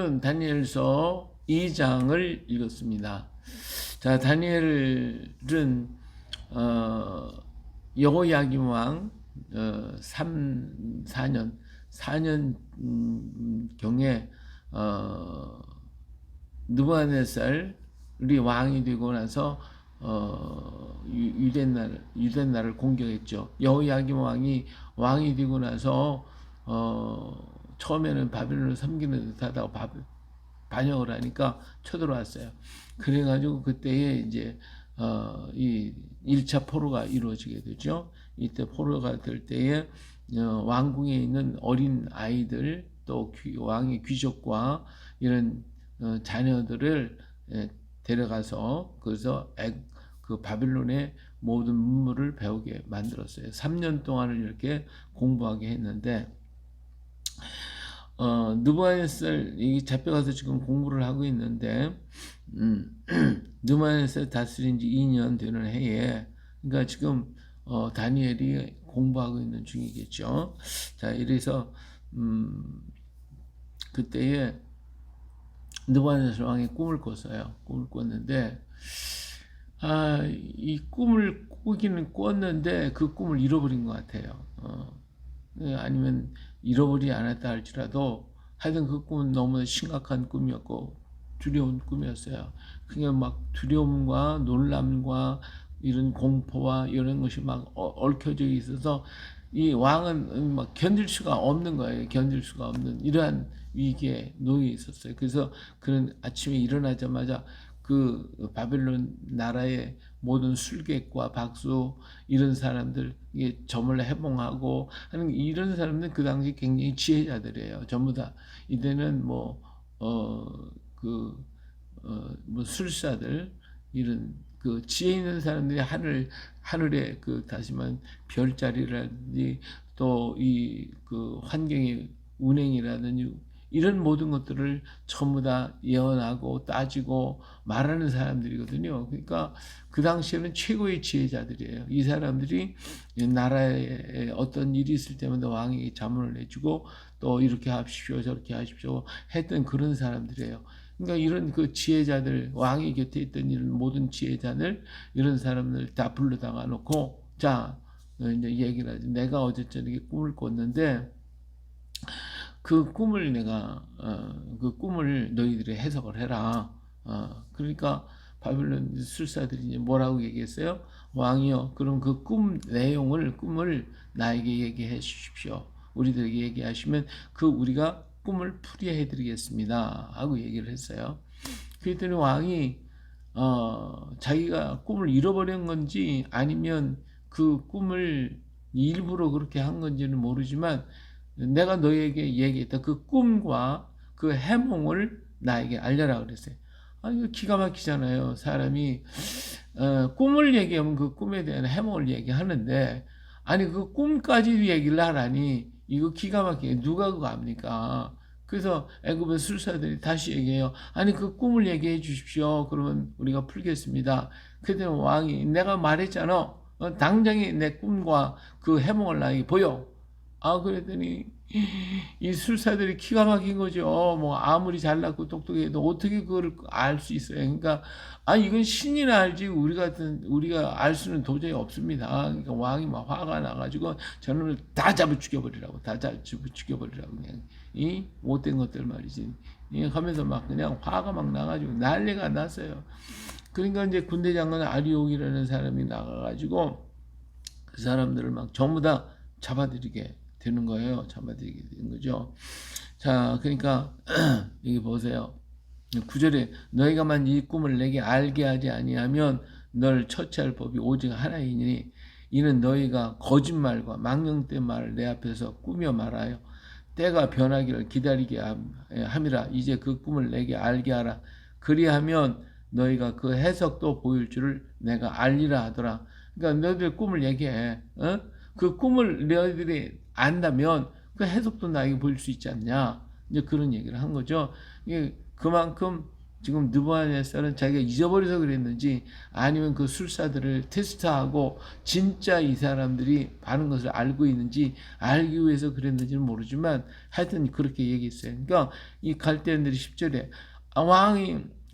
오늘은 다니엘서 2장을 읽었습니다. 자, 다니엘은 여호야김 왕 4년 경에 느부갓네살이 왕이 되고 나서 유대나라를 공격했죠. 여호야김 왕이 되고 나서 처음에는 바벨론을 섬기는 듯 하다가 반역을 하니까 쳐들어왔어요. 그래가지고 그때에 이제 이 1차 포로가 이루어지게 되죠. 이때 포로가 될 때에 왕궁에 있는 어린 아이들 또 왕의 귀족과 이런 자녀들을 데려가서 그래서 그 바빌론의 모든 문물을 배우게 만들었어요. 3년 동안을 이렇게 공부하게 했는데 느부갓네살 잡혀가서 지금 공부를 하고 있는데 느부갓네살 다스린 지 2년 되는 해에 그러니까 지금 다니엘이 공부하고 있는 중이겠죠. 자, 이래서 그때에 느부갓네살 왕이 꿈을 꿨어요. 꿈을 꿨는데 이 꿈을 꾸기는 꿨는데 그 꿈을 잃어버린 것 같아요. 아니면 잃어버리지 않았다 할지라도 하여튼 그 꿈은 너무 심각한 꿈이었고 두려운 꿈이었어요. 그냥 막 두려움과 놀람과 이런 공포와 이런 것이 막 얽혀져 있어서 이 왕은 막 견딜 수가 없는 거예요. 견딜 수가 없는 이러한 위기에 놓여 있었어요. 그래서 그는 아침에 일어나자마자 그 바벨론 나라의 모든 술객과 박수 이런 사람들 이게 점을 해봉하고 하는 이런 사람들 그 당시 굉장히 지혜자들이에요. 전부 다 이때는 뭐 술사들 이런 그 지혜 있는 사람들이 하늘에 그 다시만 별자리라든지 또 이 그 환경의 운행이라든지 이런 모든 것들을 전부 다 예언하고 따지고 말하는 사람들이거든요. 그러니까 그 당시에는 최고의 지혜자들이에요. 이 사람들이 나라에 어떤 일이 있을 때마다 왕에게 자문을 해주고 또 이렇게 하십시오 저렇게 하십시오 했던 그런 사람들이에요. 그러니까 이런 그 지혜자들 왕의 곁에 있던 이런 모든 지혜자들 이런 사람들 다 불러다가 놓고 자 이제 얘기를 하지. 내가 어제 저녁에 꿈을 꿨는데 그 꿈을 그 꿈을 너희들이 해석을 해라. 그러니까 바빌론 술사들이 이제 뭐라고 얘기했어요? 왕이여, 그럼 그 꿈 내용을 꿈을 나에게 얘기해 주십시오. 우리들에게 얘기하시면 그 우리가 꿈을 풀이해 드리겠습니다. 하고 얘기를 했어요. 그랬더니 왕이 자기가 꿈을 잃어버린 건지 아니면 그 꿈을 일부러 그렇게 한 건지는 모르지만 내가 너에게 얘기했다. 그 꿈과 그 해몽을 나에게 알려라 그랬어요. 이거 기가 막히잖아요. 사람이 꿈을 얘기하면 그 꿈에 대한 해몽을 얘기하는데 아니 그 꿈까지 얘기를 하라니 이거 기가 막히게 누가 그거 압니까? 그래서 애굽의 술사들이 다시 얘기해요. 아니 그 꿈을 얘기해 주십시오. 그러면 우리가 풀겠습니다. 그때 왕이 내가 말했잖아. 당장에 내 꿈과 그 해몽을 나에게 보여. 그랬더니 이 술사들이 기가 막힌 거죠. 뭐 아무리 잘났고 똑똑해도 어떻게 그걸 알 수 있어요. 그러니까 이건 신이나 알지 우리가 알 수는 도저히 없습니다. 그러니까 왕이 막 화가 나가지고 저놈을 다 잡아 죽여버리라고 그냥 이 못된 것들 말이지. 하면서 막 그냥 화가 막 나가지고 난리가 났어요. 그러니까 이제 군대 장관 아리옥이라는 사람이 나가가지고 그 사람들을 막 전부 다 잡아들이게 되는 거예요. 잡아들이게 되는 거죠. 자, 그러니까 여기 보세요. 9절에 너희가만 이 꿈을 내게 알게 하지 아니하면 널 처치할 법이 오직 하나이니 이는 너희가 거짓말과 망령된 말을 내 앞에서 꾸며 말하여 때가 변하기를 기다리게 함이라. 이제 그 꿈을 내게 알게 하라. 그리하면 너희가 그 해석도 보일 줄을 내가 알리라 하더라. 그러니까 너희들 꿈을 얘기해. 그 꿈을 너희들이 안다면 그 해석도 나에게 보일 수 있지 않냐. 이제 그런 얘기를 한 거죠. 그만큼 지금 느부갓네살은 자기가 잊어버려서 그랬는지 아니면 그 술사들을 테스트하고 진짜 이 사람들이 많은 것을 알고 있는지 알기 위해서 그랬는지는 모르지만 하여튼 그렇게 얘기했어요. 그러니까 이 갈대인들이 10절에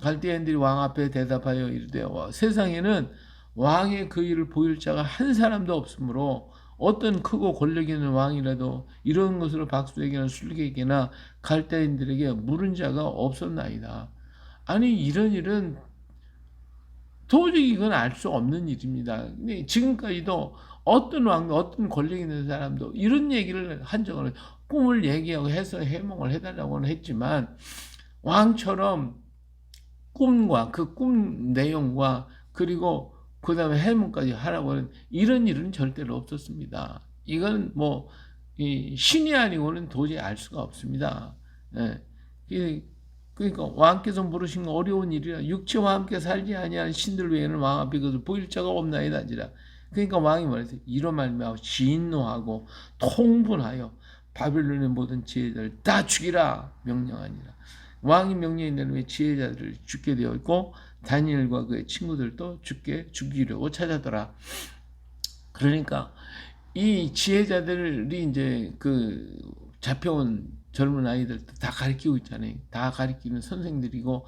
갈대인들이 왕 앞에 대답하여 이르되 세상에는 왕의 그 일을 보일 자가 한 사람도 없으므로 어떤 크고 권력 있는 왕이라도 이런 것으로 박수에게나 술객에게나 갈대인들에게 물은 자가 없었나이다. 아니 이런 일은 도저히 이건 알 수 없는 일입니다. 근데 지금까지도 어떤 왕, 어떤 권력 있는 사람도 이런 얘기를 한 적은 꿈을 얘기하고 해서 해몽을 해달라고는 했지만 왕처럼 꿈과 그 꿈 내용과 그리고 그 다음에 해몽까지 하라고 하는 이런 일은 절대로 없었습니다. 이건 뭐 신이 아니고는 도저히 알 수가 없습니다. 예. 그러니까 왕께서 물으신 건 어려운 일이라 육체와 함께 살지 아니하는 신들 외에는 왕 앞에 그것을 보일 자가 없나이다지라. 그러니까 왕이 말했어요. 이로 말미암아 진노하고 통분하여 바벨론의 모든 지혜자를 다 죽이라 명령하니라. 왕이 명령에 내리면 지혜자들을 죽게 되어 있고 다니엘과 그의 친구들도 죽이려고 찾아더라. 그러니까 이 지혜자들이 이제 그 잡혀온 젊은 아이들도 다 가르치고 있잖아요. 다 가르치는 선생들이고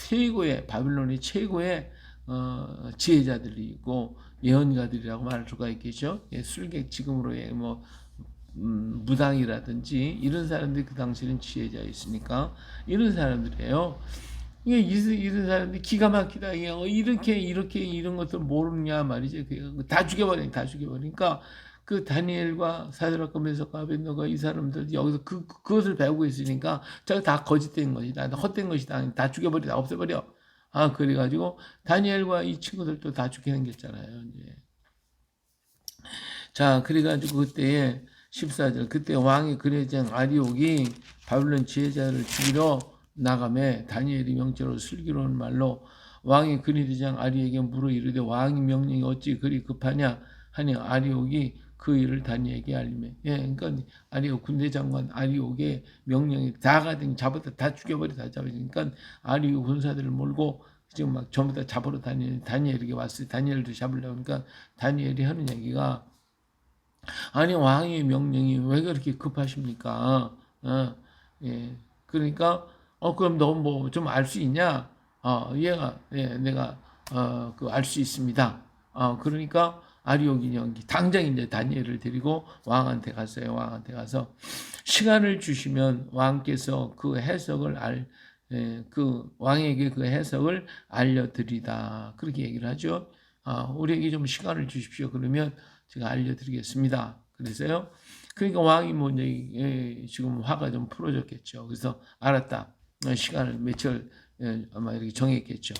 최고의 바빌론의 최고의 지혜자들이고 예언가들이라고 말할 수가 있겠죠. 예, 술객 지금으로의 뭐 무당이라든지 이런 사람들이 그 당시에는 지혜자였으니까 이런 사람들이에요. 이런 사람들이 기가 막히다. 이렇게 이런 것들 모르냐 말이지. 다 죽여버려, 다 죽여버리니까 그 다니엘과 사드락과 메삭과 아벳네고가 이 사람들 여기서 그것을 배우고 있으니까 저거 다 거짓된 것이다, 헛된 것이다, 다 죽여버리다, 없애버려. 아 그래가지고 다니엘과 이 친구들도 다 죽게 생겼잖아요. 이제. 자 그래가지고 그때에 14절 그때 왕의 근혜장 아리옥이 바빌론 지혜자를 죽이러 나가매 다니엘이 명제로 슬기로운 말로 왕의 근혜대장 아리에게 물어 이르되 왕의 명령이 어찌 그리 급하냐 하니 아리옥이 그 일을 다니엘에게 알리매. 예, 그러니까 아리옥 군대장관 아리옥의 명령이 다 가든 잡았다 다 죽여버려 다 잡으니까 아리옥 군사들을 몰고 지금 막 전부 다 잡으러 다니엘에게 왔어요. 다니엘도 잡으려고 그러니까 다니엘이 하는 얘기가 아니 왕의 명령이 왜 그렇게 급하십니까? 예. 그러니까 그럼 너 뭐 좀 알 수 있냐? 얘가 내가 그 알 수 있습니다. 그러니까 아리옥이 당장 이제 다니엘을 데리고 왕한테 갔어요. 왕한테 가서 시간을 주시면 왕께서 그 해석을 그 왕에게 그 해석을 알려드리다. 그렇게 얘기를 하죠. 우리에게 좀 시간을 주십시오. 그러면 제가 알려드리겠습니다. 그래서요. 그러니까 왕이 뭐 이제 지금 화가 좀 풀어졌겠죠. 그래서 알았다. 시간을 며칠 아마 이렇게 정했겠죠.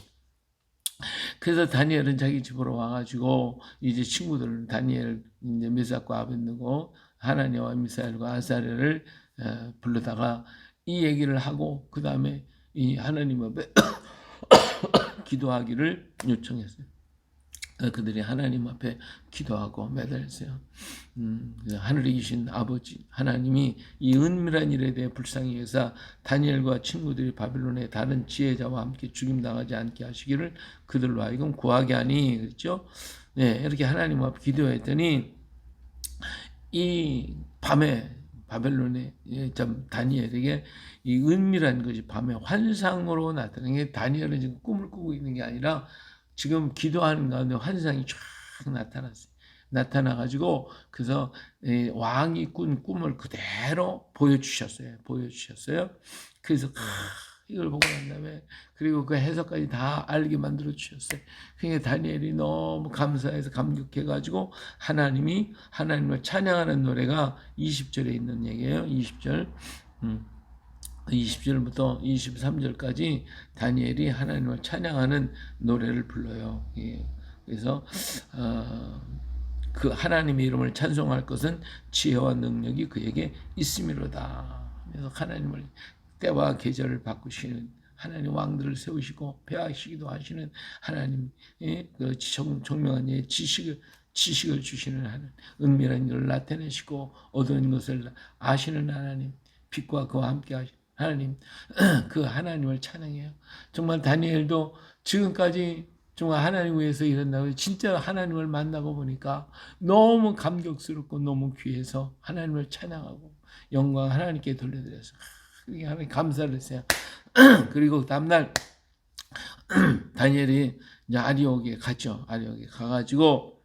그래서 다니엘은 자기 집으로 와가지고 이제 친구들 다니엘 이제 메삭과 아벳네고 하나니와 미사엘과 아사랴를 불러다가 이 얘기를 하고 그 다음에 이 하나님 앞에 기도하기를 요청했어요. 그들이 하나님 앞에 기도하고 매달렸어요. 하늘에 계신 아버지 하나님이 이 은밀한 일에 대해 불쌍히 여사 다니엘과 친구들이 바빌론의 다른 지혜자와 함께 죽임당하지 않게 하시기를 그들로 하여금 구하게 하니 그랬죠. 네, 이렇게 하나님 앞에 기도했더니 이 밤에 바벨론의 다니엘에게 이 은밀한 것이 밤에 환상으로 나타나는 게 다니엘은 지금 꿈을 꾸고 있는 게 아니라 지금 기도하는 가운데 환상이 쫙 나타났어요. 나타나가지고 그래서 왕이 꾼 꿈을 그대로 보여주셨어요. 그래서 이걸 보고 난 다음에 그리고 그 해석까지 다 알게 만들어 주셨어요. 그러니까 다니엘이 너무 감사해서 감격해가지고 하나님을 찬양하는 노래가 20절에 있는 얘기예요. 20절. 20절부터 23절까지 다니엘이 하나님을 찬양하는 노래를 불러요. 예. 그래서 그 하나님의 이름을 찬송할 것은 지혜와 능력이 그에게 있음이로다. 그래서 하나님을 때와 계절을 바꾸시는 하나님 왕들을 세우시고 배하시기도 하시는 하나님, 그 정명한 지식을 주시는 하나님, 은밀한 일을 나타내시고 어두운 것을 아시는 하나님, 빛과 그와 함께 하시는 하나님 그 하나님을 찬양해요. 정말 다니엘도 지금까지 정말 하나님 위해서 일한다고 진짜 하나님을 만나고 보니까 너무 감격스럽고 너무 귀해서 하나님을 찬양하고 영광 하나님께 돌려드려서 하나님 감사를 했어요. 그리고 다음날 다니엘이 이제 아리옥에 갔죠. 아리옥에 가가지고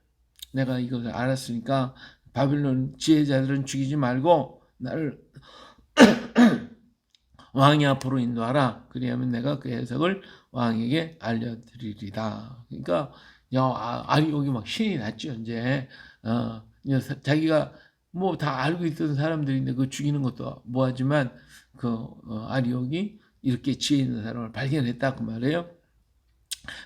내가 이것을 알았으니까 바빌론 지혜자들은 죽이지 말고 나를 왕이 앞으로 인도하라. 그리하면 내가 그 해석을 왕에게 알려드리리다. 그러니까 아리옥이 막 신이 났죠. 이제 자기가 뭐 다 알고 있던 사람들인데 그 죽이는 것도 뭐하지만 아리옥이 이렇게 지혜 있는 사람을 발견했다 그 말이에요.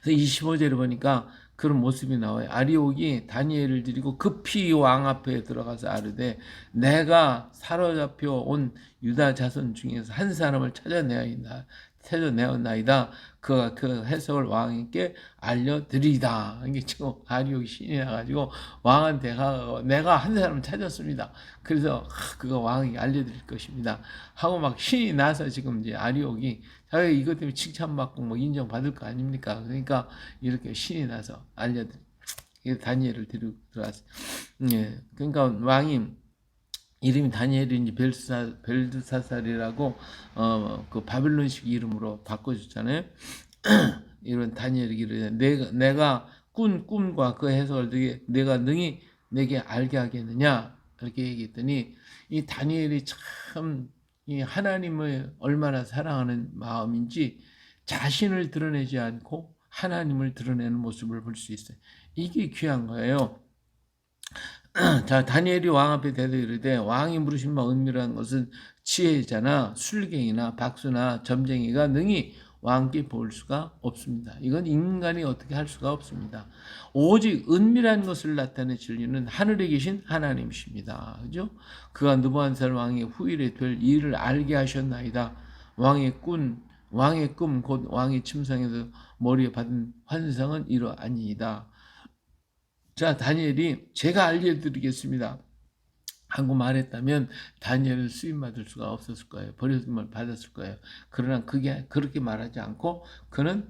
그래서 25절에 보니까 그런 모습이 나와요. 아리옥이 다니엘을 데리고 급히 왕 앞에 들어가서 아르되 내가 사로잡혀 온 유다 자손 중에서 한 사람을 찾아내었나이다. 그가 그 해석을 왕에게 알려드리다. 이게 지금 아리옥이 신이 나가지고 왕한테 가서 내가 한 사람을 찾았습니다. 그래서 그가 왕에게 알려드릴 것입니다. 하고 막 신이 나서 지금 이제 아리옥이 자기 이것 때문에 칭찬받고 뭐 인정받을 거 아닙니까? 그러니까 이렇게 신이 나서 다니엘을 데리고 들어갔어요. 예. 그러니까 왕이 이름이 다니엘인지 벨드사살이라고 그 바빌론식 이름으로 바꿔줬잖아요. 이런 다니엘이 이르되 내가 꾼 꿈과 그 해석을 내가 능히 내게 알게 하겠느냐 이렇게 얘기했더니 이 다니엘이 참 이 하나님을 얼마나 사랑하는 마음인지 자신을 드러내지 않고 하나님을 드러내는 모습을 볼 수 있어요. 이게 귀한 거예요. 자, 다니엘이 왕 앞에 대도 이르되 왕이 물으신 바 은밀한 것은 지혜자나 술갱이나 박수나 점쟁이가 능히 왕께 볼 수가 없습니다. 이건 인간이 어떻게 할 수가 없습니다. 오직 은밀한 것을 나타내 진리는 하늘에 계신 하나님이십니다. 그죠? 그가 느부갓네살 왕의 후일에 될 일을 알게 하셨나이다. 왕의 꿈 곧 왕의 침상에서 머리에 받은 환상은 이러하니이다. 자, 다니엘이 제가 알려드리겠습니다 하고 말했다면 다니엘은 수임받을 수가 없었을 거예요. 버림을 받았을 거예요. 그러나 그렇게 말하지 않고 그는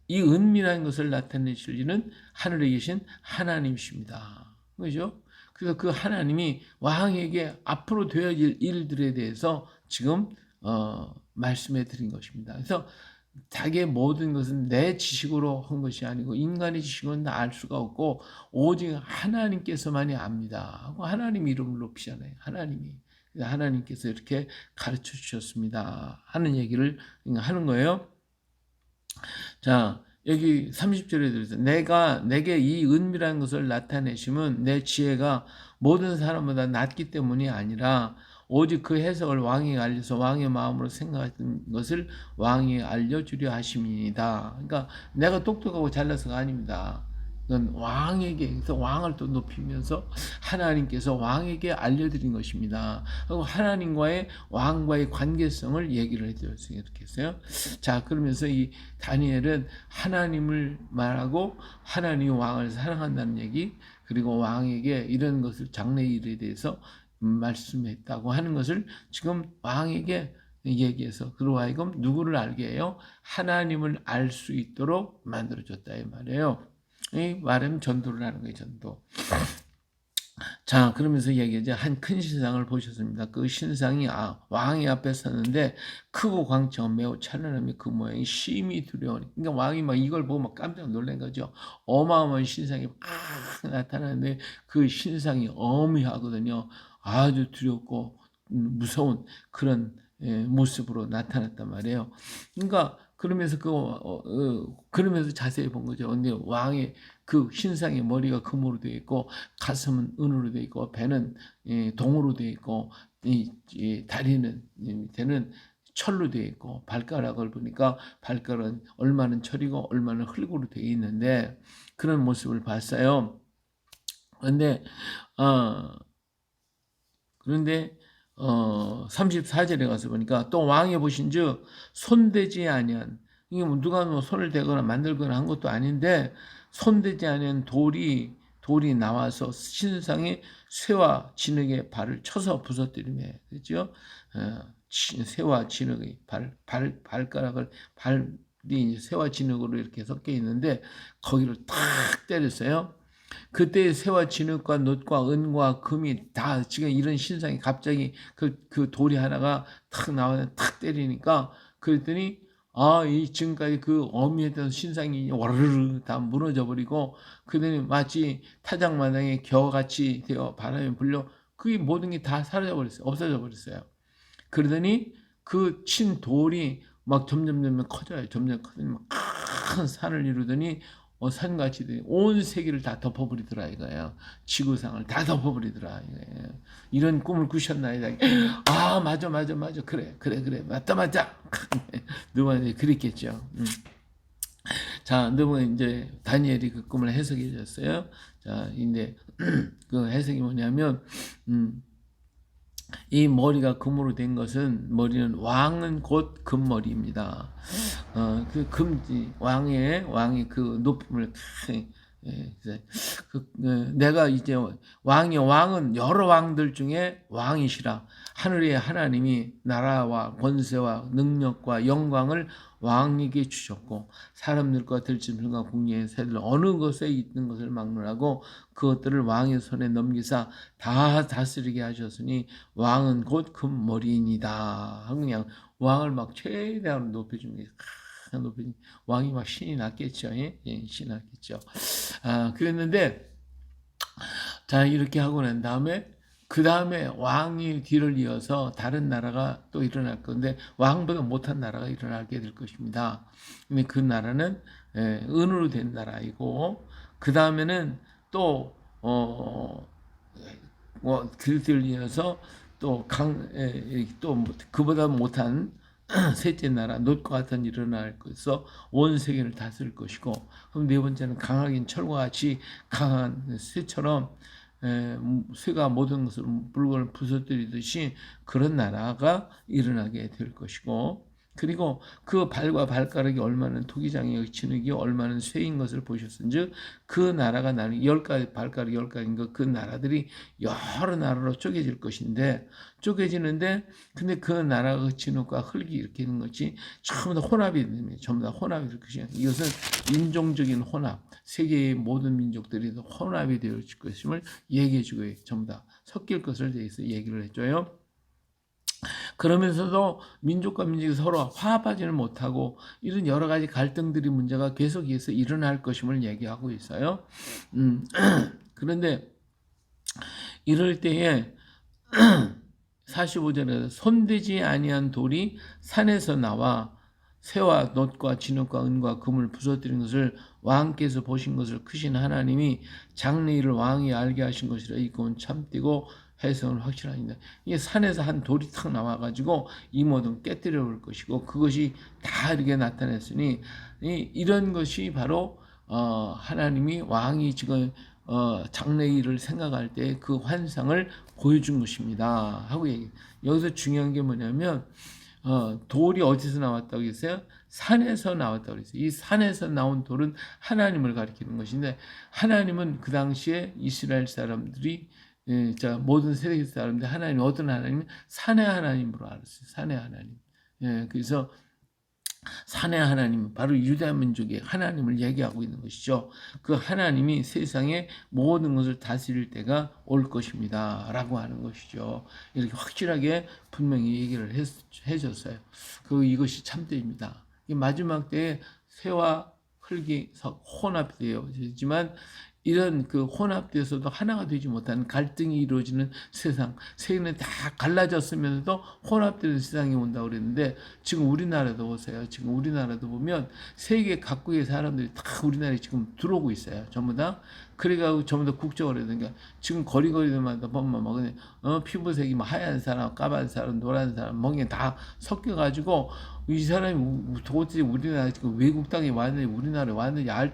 이 은밀한 것을 나타내실 이는 하늘에 계신 하나님이십니다. 그죠? 그래서 그 하나님이 왕에게 앞으로 되어질 일들에 대해서 지금 말씀해 드린 것입니다. 그래서 자기의 모든 것은 내 지식으로 한 것이 아니고 인간의 지식은 알 수가 없고 오직 하나님께서만이 압니다 하고 하나님 이름을 높이잖아요. 하나님께서 이렇게 가르쳐 주셨습니다 하는 얘기를 하는 거예요. 자, 여기 30절에 들어서 내게 이 은밀한 것을 나타내심은 내 지혜가 모든 사람보다 낫기 때문이 아니라 오직 그 해석을 왕에게 알려서 왕의 마음으로 생각했던 것을 왕에게 알려주려 하심이니다. 그러니까 내가 똑똑하고 잘나서가 아닙니다. 그건 왕에게서 왕을 또 높이면서 하나님께서 왕에게 알려드린 것입니다. 그리고 왕과의 관계성을 얘기를 해드렸어요. 이렇게 했어요. 자, 그러면서 이 다니엘은 하나님을 말하고 하나님이 왕을 사랑한다는 얘기, 그리고 왕에게 이런 것을 장래일에 대해서 말씀했다고 하는 것을 지금 왕에게 얘기해서 그로 하여금 누구를 알게 해요? 하나님을 알 수 있도록 만들어줬다 이 말이에요. 이 말은 전도를 하는 거예요. 전도. 자, 그러면서 얘기하죠. 한 큰 신상을 보셨습니다. 그 신상이 왕의 앞에 섰는데 크고 광채가 매우 찬란하며 그 모양이 심히 두려우니. 그러니까 왕이 막 이걸 보고 막 깜짝 놀란 거죠. 어마어마한 신상이 막 나타나는데 그 신상이 어미하거든요. 아주 두렵고 무서운 그런 모습으로 나타났단 말이에요. 그러니까 그러면서 자세히 본 거죠. 근데 왕의 그 신상의 머리가 금으로 되어 있고 가슴은 은으로 되어 있고 배는 동으로 되어 있고 이 다리는 밑에는 철로 되어 있고 발가락을 보니까 발가락은 얼마는 철이고 얼마는 흙으로 되어 있는데 그런 모습을 봤어요. 그런데 34절에 가서 보니까 또 왕이 보신즉 손대지 아니한, 이게 누가 뭐 손을 대거나 만들거나 한 것도 아닌데 손대지 아니한 돌이 나와서 신상의 쇠와 진흙에 발을 쳐서 부서뜨리며, 그렇죠? 새와 진흙이 발가락을 발이 이제 새와 진흙으로 이렇게 섞여 있는데 거기를 탁 때렸어요. 그때 새와 진흙과 놋과 은과 금이 다 지금 이런 신상이 갑자기 그 돌이 하나가 탁 나와서 탁 때리니까 그랬더니 이 지금까지 그 어미했던 신상이 와르르 다 무너져 버리고 그들이 마치 타작마당에 겨같이 되어 바람에 불려 그게 모든 게 다 사라져 버렸어요. 없어져 버렸어요. 그러더니 그 친 돌이 막 점점 커져요. 점점 커지니 막 큰 산을 이루더니 산같이 온 세계를 다 덮어버리더라 이거예요. 지구상을 다 덮어버리더라 이거예요. 이런 꿈을 꾸셨나이다. 맞아 그래 맞다 누구한테 그랬겠죠. 자, 너무 이제 다니엘이 그 꿈을 해석해 줬어요. 자, 근데 그 해석이 뭐냐면 이 머리가 금으로 된 것은 머리는 왕은 곧 금머리입니다. 그 왕이 그 높임을 내가 이제 왕은 여러 왕들 중에 왕이시라. 하늘의 하나님이 나라와 권세와 능력과 영광을 왕에게 주셨고 사람들과 들짐승과 궁리의 새들 어느 것에 있는 것을 막론하고 그것들을 왕의 손에 넘기사 다 다스리게 하셨으니 왕은 곧 금머리이니다. 그냥 왕을 막 최대한 높여준 게 왕이 막 신이 났겠죠. 예? 신이 났겠죠. 그랬는데 자 이렇게 하고 난 다음에 그 다음에 왕이 뒤를 이어서 다른 나라가 또 일어날 건데 왕보다 못한 나라가 일어나게 될 것입니다. 근데 그 나라는 은으로 된 나라이고 그 다음에는 또 그 뒤를 이어서 또 그보다 못한 셋째 나라 놋과 같은 일어날 것에서 온 세계를 다스릴 것이고 그럼 네 번째는 강하긴 철과 같이 강한 쇠처럼 쇠가 모든 것을 물건을 부서뜨리듯이 그런 나라가 일어나게 될 것이고 그리고 그 발과 발가락이 얼마나 토기장의 진흙이 얼마나 쇠인 것을 보셨은즉 그 나라가 나는 10가지 발가락 10가지인 그 나라들이 여러 나라로 쪼개질 것인데 쪼개지는데 근데 그 나라가 진흙과 흙이 이렇게 있는 것이 전부 다 혼합이 됩니다. 전부 다 혼합이 될 것이에요. 이것은 인종적인 혼합 세계의 모든 민족들이 혼합이 되어 질 것임을 얘기해주고 전부 다 섞일 것을 대해서 얘기를 해줘요. 그러면서도 민족과 민족이 서로 화합하지는 못하고 이런 여러 가지 갈등들이 문제가 계속해서 일어날 것임을 얘기하고 있어요. 그런데 이럴 때에 45절에 손대지 아니한 돌이 산에서 나와 새와 놋과 진흙과 은과 금을 부서뜨린 것을 왕께서 보신 것을 크신 하나님이 장래일을 왕이 알게 하신 것이라 이 꿈은 참되고 해석은 확실합니다. 이게 산에서 한 돌이 탁 나와가지고 이 모든 깨뜨려 볼 것이고 그것이 다 이렇게 나타났으니 이런 것이 바로 하나님이 왕이 지금 장래일을 생각할 때 그 환상을 보여준 것입니다. 하고 얘기. 여기서 중요한 게 뭐냐면 돌이 어디서 나왔다고 했어요? 산에서 나왔다고 했어요. 이 산에서 나온 돌은 하나님을 가리키는 것인데 하나님은 그 당시에 이스라엘 사람들이 모든 세계 사람들 하나님 어떤 하나님? 산의 하나님으로 알았어요. 산의 하나님. 그래서 산의 하나님, 바로 유다 민족의 하나님을 얘기하고 있는 것이죠. 그 하나님이 세상의 모든 것을 다스릴 때가 올 것입니다. 라고 하는 것이죠. 이렇게 확실하게 분명히 얘기를 해줬어요. 이것이 참되입니다. 마지막 때에 새와 흙이 혼합되어지지만 이런 그 혼합돼서도 하나가 되지 못하는 갈등이 이루어지는 세상, 세계는 다 갈라졌으면서도 혼합되는 세상이 온다고 그랬는데 지금 우리나라도 보세요. 지금 우리나라도 보면 세계 각국의 사람들이 다 우리나라에 지금 들어오고 있어요. 전부 다. 그래가지고 전부 다 국적을 해야 되니까 지금 거리마다 보면 막 피부색이 뭐 하얀 사람, 까만 사람, 노란 사람, 멍게 다 섞여가지고 이 사람이 도대체 우리나라 지금 외국 땅에 왔는지 우리나라에 왔는지 알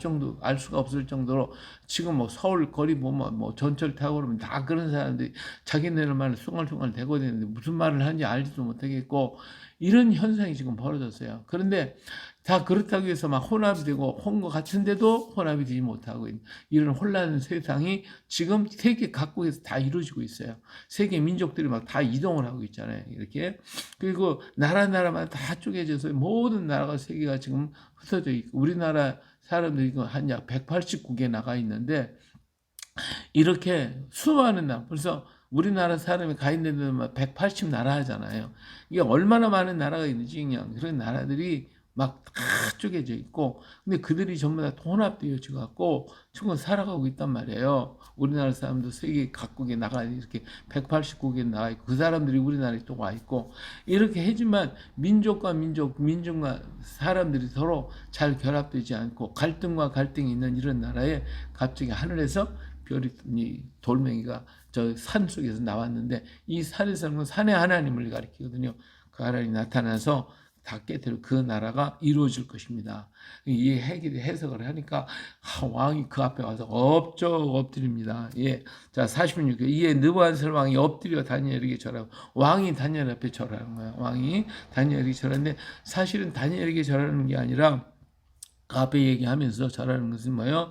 수가 없을 정도로 지금 뭐 서울 거리 보면 뭐 전철 타고 그러면 다 그런 사람들이 자기네들 말을 숭얼숭얼 대고 되는데 무슨 말을 하는지 알지도 못하겠고 이런 현상이 지금 벌어졌어요. 그런데 다 그렇다고 해서 막 혼합이 되고 온 것 같은데도 혼합이 되지 못하고 있는 이런 혼란 세상이 지금 세계 각국에서 다 이루어지고 있어요. 세계 민족들이 막 다 이동을 하고 있잖아요. 이렇게. 그리고 나라마다 다 쪼개져서 모든 나라가 세계가 지금 흩어져 있고 우리나라 사람들이 한 약 180국에 나가 있는데 이렇게 수많은 나라, 벌써 우리나라 사람이 가 있는 데만 180나라 하잖아요. 이게 얼마나 많은 나라가 있는지 그냥 그런 나라들이 막 다 쪼개져 있고, 근데 그들이 전부 다 혼합되어져 갖고 지금 살아가고 있단 말이에요. 우리나라 사람도 세계 각국에 나가 이렇게 180국에 나가 있고, 그 사람들이 우리나라에 또 와 있고, 이렇게 해지만 민족과 민족과 사람들이 서로 잘 결합되지 않고 갈등과 갈등이 있는 이런 나라에 갑자기 하늘에서 별이 돌멩이가 저 산 속에서 나왔는데 이 산에서는 산의 하나님을 가리키거든요. 그 하나님이 나타나서 다 깨뜨려 그 나라가 이루어질 것입니다. 이 해석을 하니까 왕이 그 앞에 와서 엎드립니다. 예. 자, 46절. 이에 느부갓네살 왕이 엎드려 다니엘에게 절하고, 왕이 다니엘 앞에 절하는 거예요. 왕이 다니엘에게 절하는데 사실은 다니엘에게 절하는 게 아니라 그 앞에 얘기하면서 절하는 것은 뭐예요?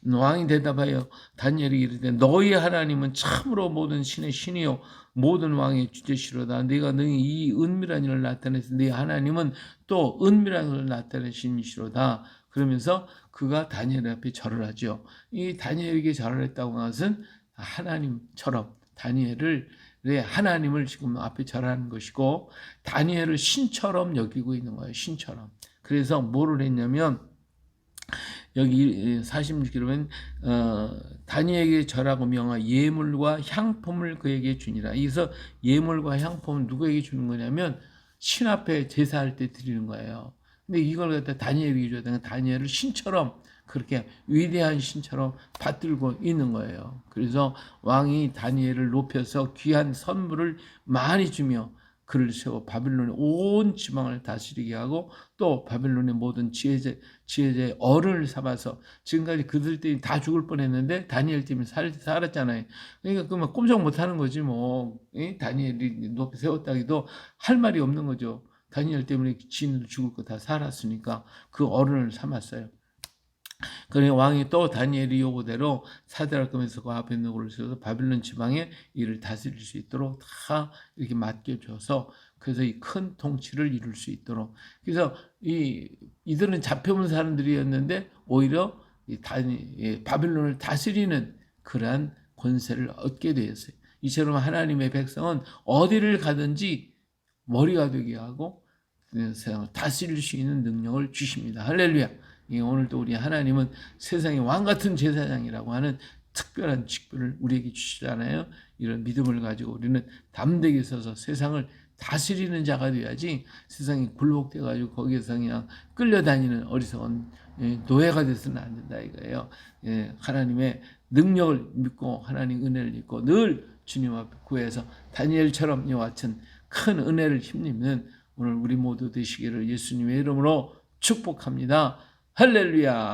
왕이 대답하여 다니엘이 이르되 너희 하나님은 참으로 모든 신의 신이요 모든 왕의 주제시로다. 네가 능히 이 은밀한 일을 나타내서 네 하나님은 또 은밀한 것을 나타내시니시로다. 그러면서 그가 다니엘 앞에 절을 하죠. 이 다니엘에게 절을 했다고 하는 것은 하나님처럼 다니엘을 하나님을 지금 앞에 절하는 것이고 다니엘을 신처럼 여기고 있는 거예요. 신처럼. 그래서 뭐를 했냐면 여기 46기로는 다니엘에게 절하고 명하 예물과 향품을 그에게 주니라. 여기서 예물과 향품을 누구에게 주는 거냐면 신 앞에 제사할 때 드리는 거예요. 근데 이걸 갖다 다니엘에게 줘야 되는 다니엘을 신처럼 그렇게 위대한 신처럼 받들고 있는 거예요. 그래서 왕이 다니엘을 높여서 귀한 선물을 많이 주며 그를 세워 바빌론의 온 지방을 다스리게 하고 또 바빌론의 모든 지혜자의 어른을 삼아서 지금까지 그들 때문에 다 죽을 뻔했는데 다니엘 때문에 살았잖아요. 그러니까 그만 꼼짝 못하는 거지 뭐. 다니엘이 높이 세웠다 해도 할 말이 없는 거죠. 다니엘 때문에 지인도 죽을 거 다 살았으니까 그 어른을 삼았어요. 그러니 왕이 또 다니엘이 요구대로 사드락금에서 그 앞에 있는 곳을 세워서 바빌론 지방에 이를 다스릴 수 있도록 다 이렇게 맡겨줘서 그래서 이 큰 통치를 이룰 수 있도록. 그래서 이들은 잡혀온 사람들이었는데 오히려 바빌론을 다스리는 그러한 권세를 얻게 되었어요. 이처럼 하나님의 백성은 어디를 가든지 머리가 되게 하고 세상을 다스릴 수 있는 능력을 주십니다. 할렐루야. 오늘도 우리 하나님은 세상의 왕같은 제사장이라고 하는 특별한 직분을 우리에게 주시잖아요. 이런 믿음을 가지고 우리는 담대하게 서서 세상을 다스리는 자가 되어야지 세상이 굴복돼가지고 거기에서 그냥 끌려다니는 어리석은 노예가 돼서는 안 된다 이거예요. 하나님의 능력을 믿고 하나님 은혜를 믿고 늘 주님 앞에 구해서 다니엘처럼 이와 같은 큰 은혜를 힘입는 오늘 우리 모두 되시기를 예수님의 이름으로 축복합니다. 할렐루야.